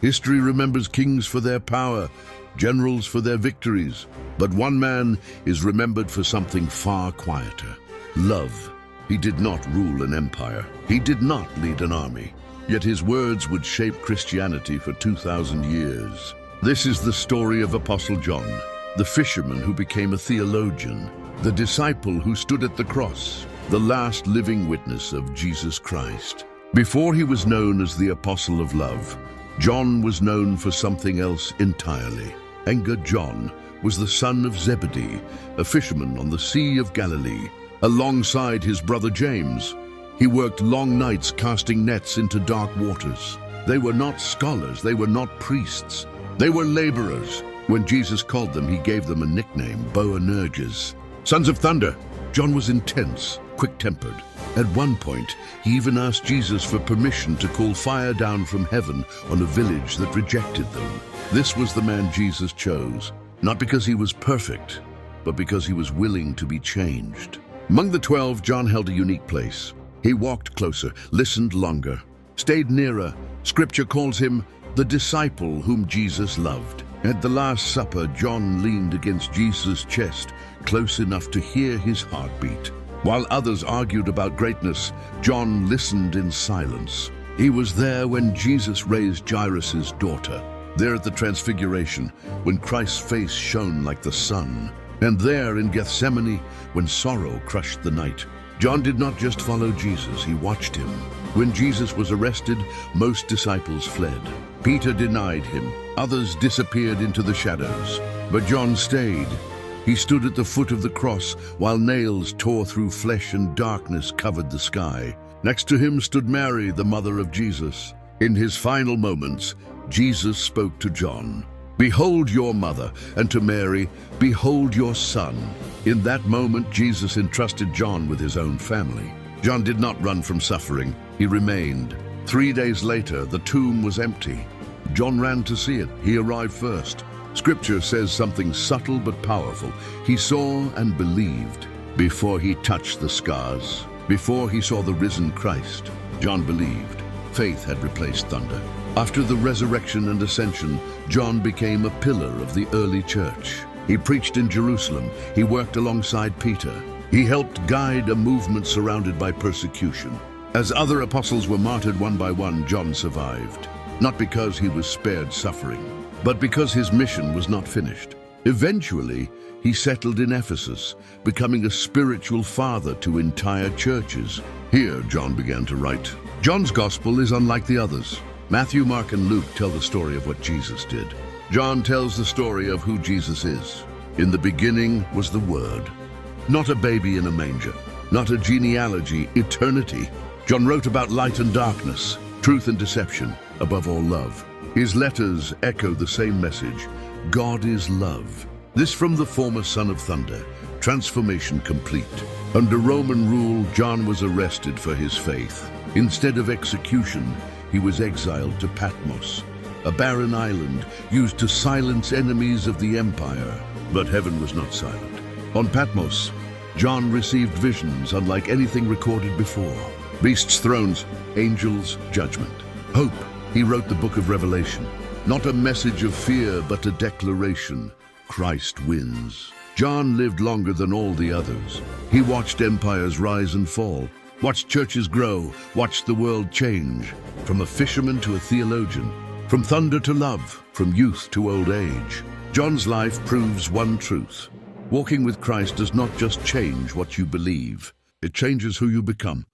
History remembers kings for their power, generals for their victories, but one man is remembered for something far quieter: love. He did not rule an empire. He did not lead an army. Yet his words would shape Christianity for 2,000 years. This is the story of Apostle John, the fisherman who became a theologian, the disciple who stood at the cross, the last living witness of Jesus Christ. Before he was known as the Apostle of Love, John was known for something else entirely. John was the son of Zebedee, a fisherman on the Sea of Galilee. Alongside his brother James, he worked long nights casting nets into dark waters. They were not scholars, they were not priests, they were laborers. When Jesus called them, he gave them a nickname, Boanerges, sons of thunder. John was intense, quick-tempered. At one point, he even asked Jesus for permission to call fire down from heaven on a village that rejected them. This was the man Jesus chose, not because he was perfect, but because he was willing to be changed. Among the 12, John held a unique place. He walked closer, listened longer, stayed nearer. Scripture calls him the disciple whom Jesus loved. At the Last Supper, John leaned against Jesus' chest, close enough to hear his heartbeat. While others argued about greatness, John listened in silence. He was there when Jesus raised Jairus' daughter, there at the Transfiguration, when Christ's face shone like the sun, and there in Gethsemane, when sorrow crushed the night. John did not just follow Jesus, he watched him. When Jesus was arrested, most disciples fled. Peter denied him. Others disappeared into the shadows. But John stayed. He stood at the foot of the cross while nails tore through flesh and darkness covered the sky. Next to him stood Mary, the mother of Jesus. In his final moments, Jesus spoke to John, "Behold your mother," and to Mary, "Behold your son." In that moment, Jesus entrusted John with his own family. John did not run from suffering. He remained. 3 days later, the tomb was empty. John ran to see it. He arrived first. Scripture says something subtle but powerful. He saw and believed. Before he touched the scars, before he saw the risen Christ, John believed. Faith had replaced thunder. After the resurrection and ascension, John became a pillar of the early church. He preached in Jerusalem. He worked alongside Peter. He helped guide a movement surrounded by persecution. As other apostles were martyred one by one, John survived. Not because he was spared suffering, but because his mission was not finished. Eventually, he settled in Ephesus, becoming a spiritual father to entire churches. Here, John began to write. John's gospel is unlike the others. Matthew, Mark, and Luke tell the story of what Jesus did. John tells the story of who Jesus is. In the beginning was the Word. Not a baby in a manger, not a genealogy, eternity. John wrote about light and darkness, truth and deception, above all love. His letters echo the same message: God is love. This from the former son of thunder, transformation complete. Under Roman rule, John was arrested for his faith. Instead of execution, he was exiled to Patmos, a barren island used to silence enemies of the empire. But heaven was not silent. On Patmos, John received visions unlike anything recorded before. Beasts' thrones, angels' judgment. Hope. He wrote the book of Revelation. Not a message of fear, but a declaration. Christ wins. John lived longer than all the others. He watched empires rise and fall, watched churches grow, watched the world change. From a fisherman to a theologian, from thunder to love, from youth to old age. John's life proves one truth. Walking with Christ does not just change what you believe, it changes who you become.